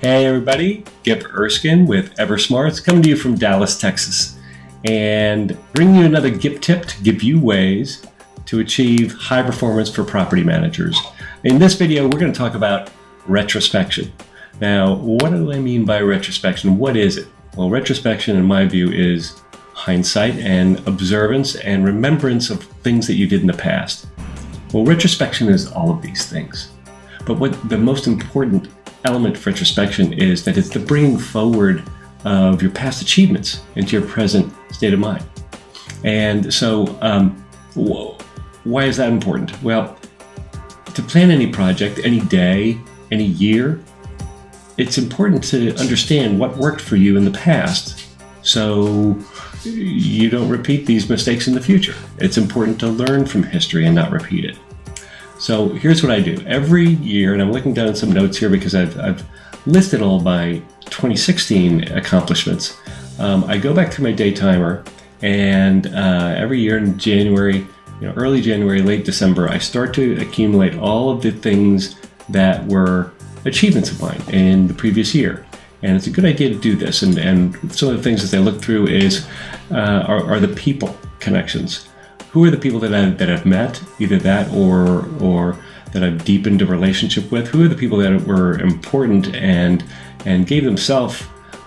Hey everybody, Gip Erskine with EverSmarts coming to you from Dallas, Texas, and bringing you another Gip Tip to give you ways to achieve high performance for property managers. In this video, we're going to talk about retrospection. Now, what do I mean by retrospection? What is it? Well, retrospection, in my view, is hindsight and observance and remembrance of things that you did in the past. Well, retrospection is all of these things. But what the most important element of retrospection is that it's the bringing forward of your past achievements into your present state of mind. And so, why is that important? Well, to plan any project, any day, any year, it's important to understand what worked for you in the past so you don't repeat these mistakes in the future. It's important to learn from history and not repeat it. So here's what I do. Every year, and I'm looking down at some notes here because I've listed all my 2016 accomplishments. I go back through my day timer, and every year in January, early January, late December, I start to accumulate all of the things that were achievements of mine in the previous year. And it's a good idea to do this. And some of the things that I look through are the people connections. Who are the people that I've met, either that or that I've deepened a relationship with? Who are the people that were important and gave themselves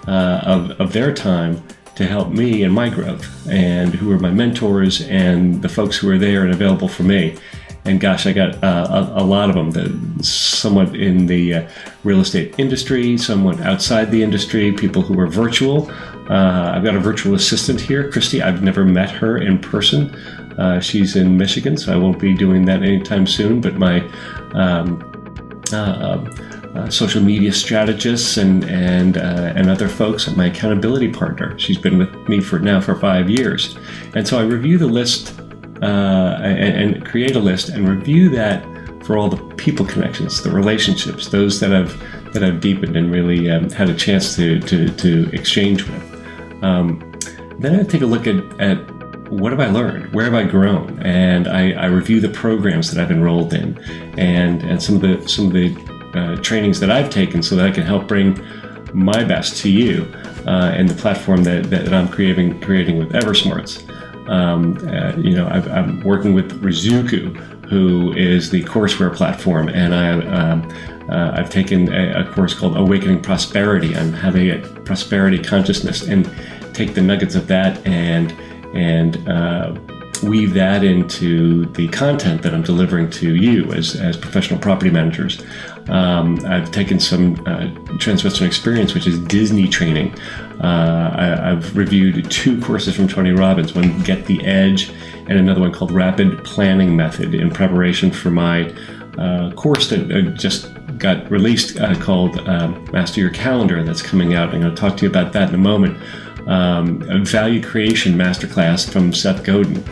of their time to help me in my growth? And who are my mentors and the folks who are there and available for me? And gosh, I got a lot of them, somewhat in the real estate industry, somewhat outside the industry, people who are virtual. I've got a virtual assistant here, Christy. I've never met her in person. She's in Michigan, so I won't be doing that anytime soon. But my social media strategists and other folks, my accountability partner. She's been with me for 5 years. And so I review the list and create a list and review that for all the people connections, the relationships, those that I've deepened and really had a chance to exchange with. Then I take a look at what have I learned, where have I grown, and I review the programs that I've enrolled in, and some of the trainings that I've taken so that I can help bring my best to you in the platform that I'm creating with EverSmarts. I'm working with Rizuku, who is the courseware platform, and I've taken a course called Awakening Prosperity on how to get prosperity consciousness and take the nuggets of that and weave that into the content that I'm delivering to you as professional property managers. I've taken some Transwestern Experience, which is Disney training. I've reviewed 2 courses from Tony Robbins, one Get the Edge and another one called Rapid Planning Method, in preparation for my course that just got released called Master Your Calendar, that's coming out. I'm going to talk to you about that in a moment. A value creation masterclass from Seth Godin.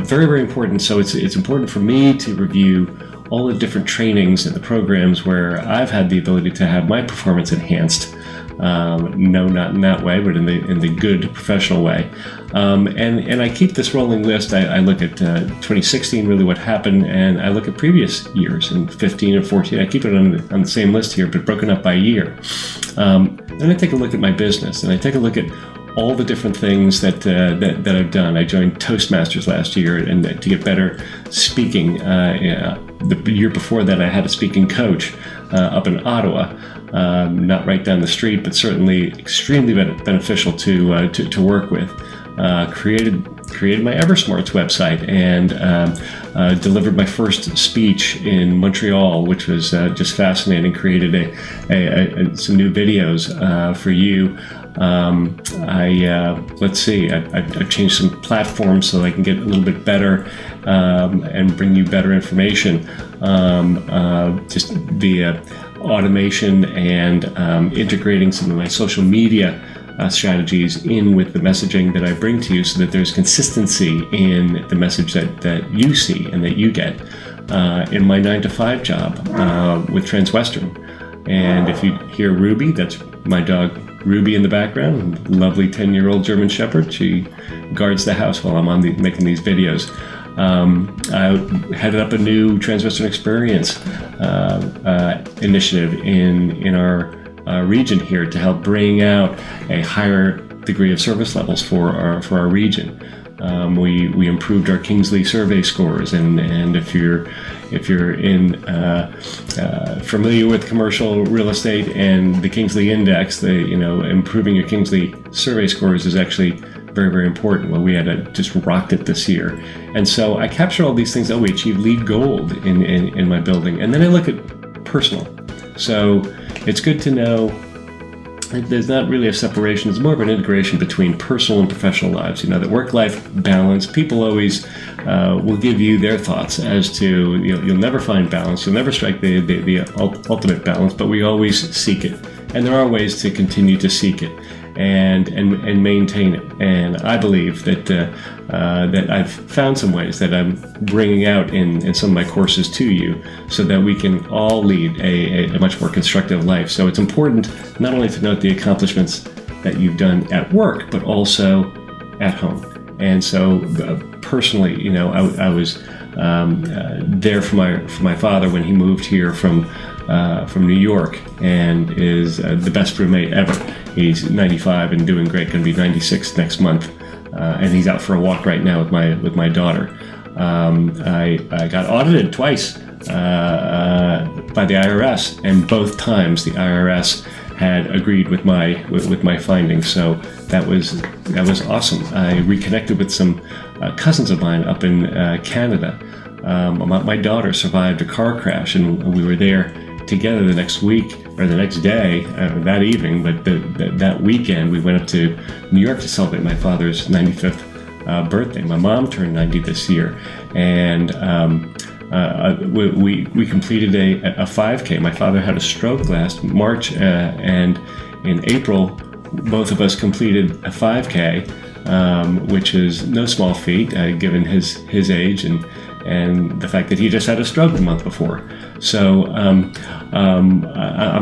Very, very important. So it's important for me to review all the different trainings and the programs where I've had the ability to have my performance enhanced. No, not in that way, but in the good professional way. And I keep this rolling list. I look at 2016, really what happened, and I look at previous years in 15 and 14. I keep it on the same list here, but broken up by year. Then I take a look at my business, and I take a look at all the different things that I've done. I joined Toastmasters last year and to get better speaking. The year before that, I had a speaking coach up in Ottawa, not right down the street, but certainly extremely beneficial to work with. Created my EverSmarts website and delivered my first speech in Montreal, which was just fascinating. Created some new videos for you. I've changed some platforms so I can get a little bit better and bring you better information just via automation and integrating some of my social media strategies in with the messaging that I bring to you so that there's consistency in the message that you see and that you get in my 9-to-5 job with Transwestern. And if you hear Ruby, that's my dog Ruby in the background, lovely 10-year-old German Shepherd. She guards the house while I'm making these videos. I headed up a new Transwestern Experience initiative in our region here to help bring out a higher degree of service levels for our region. We improved our Kingsley survey scores, and if you're familiar with commercial real estate and the Kingsley Index, improving your Kingsley survey scores is actually very, very important. Well, we had just rocked it this year, and so I capture all these things. We achieved LEED Gold in my building, and then I look at personal. So it's good to know there's not really a separation. It's more of an integration between personal and professional lives. That work-life balance, people always will give you their thoughts as to, you'll never find balance, you'll never strike the ultimate balance, but we always seek it. And there are ways to continue to seek it and maintain it. And I believe that that I've found some ways that I'm bringing out in some of my courses to you, so that we can all lead a much more constructive life. So it's important not only to note the accomplishments that you've done at work, but also at home. And so personally, I was there for my father when he moved here from New York, and is the best roommate ever. He's 95 and doing great, going to be 96 next month, and he's out for a walk right now with my daughter. I got audited twice by the IRS, and both times the IRS had agreed with my findings. So that was awesome. I reconnected with some cousins of mine up in Canada. My daughter survived a car crash, and we were there together the next week, or the next day, that evening, but that weekend we went up to New York to celebrate my father's 95th birthday. My mom turned 90 this year, and we completed a 5K. My father had a stroke last March, and in April, both of us completed a 5K, which is no small feat given his age and the fact that he just had a stroke the month before. So I'm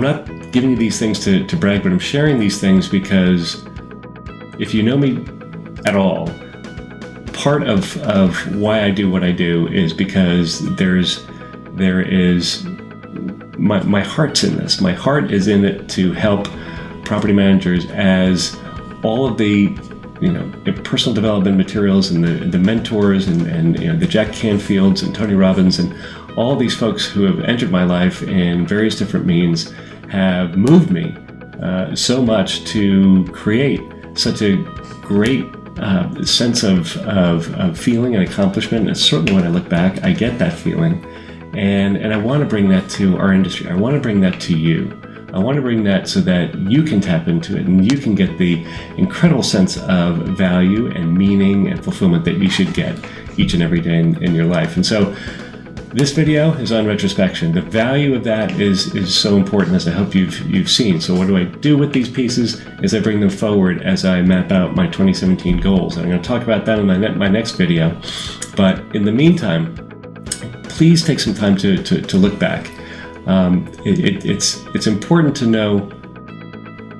not giving you these things to brag, but I'm sharing these things because if you know me at all, part of why I do what I do is because there is my heart's in this. My heart is in it to help property managers, as all of the personal development materials and the mentors and the Jack Canfields and Tony Robbins and all these folks who have entered my life in various different means have moved me so much to create such a great sense of feeling and accomplishment. And certainly when I look back, I get that feeling, and I want to bring that to our industry. I want to bring that to you. I want to bring that so that you can tap into it and you can get the incredible sense of value and meaning and fulfillment that you should get each and every day in your life. And so this video is on retrospection. The value of that is so important, as I hope you've seen. So what do I do with these pieces? Is I bring them forward as I map out my 2017 goals. I'm going to talk about that in my next video. But in the meantime, please take some time to look back. It's important to know,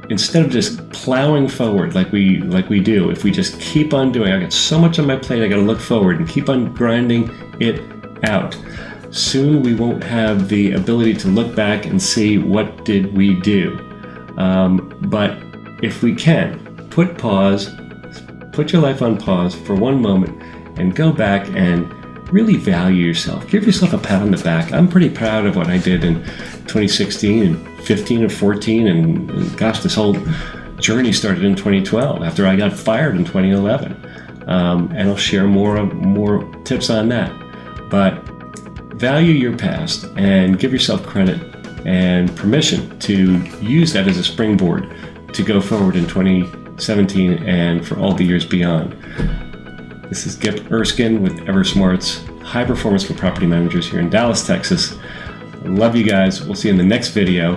instead of just plowing forward like we do, if we just keep on doing, I got so much on my plate, I got to look forward and keep on grinding it out. Soon we won't have the ability to look back and see what did we do. But if we can, put your life on pause for one moment and go back and really value yourself. Give yourself a pat on the back. I'm pretty proud of what I did in 2016 and 15 and 14, and gosh, this whole journey started in 2012 after I got fired in 2011. And I'll share more tips on that. But value your past and give yourself credit and permission to use that as a springboard to go forward in 2017 and for all the years beyond. This is Gip Erskine with EverSmart's High Performance for Property Managers here in Dallas, Texas. I love you guys. We'll see you in the next video.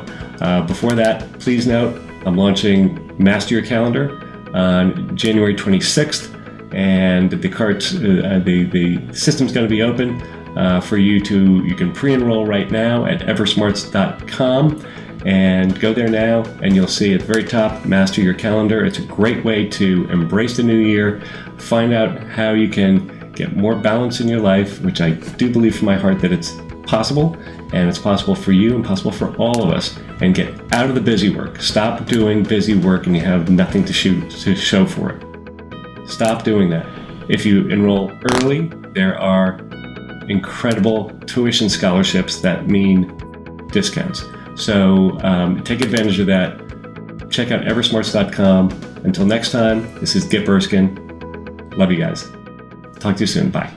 Before that, please note I'm launching Master Your Calendar on January 26th, and the system's going to be open for you can pre-enroll right now at eversmarts.com. And go there now, and you'll see at the very top, Master Your Calendar. It's a great way to embrace the new year, find out how you can get more balance in your life, which I do believe from my heart that it's possible, and it's possible for you and possible for all of us. And get out of the busy work. Stop doing busy work and you have nothing to show for it. Stop doing that. If you enroll early, there are incredible tuition scholarships that mean discounts. So take advantage of that. Check out eversmarts.com. Until next time, this is Gip Erskine. Love you guys. Talk to you soon. Bye.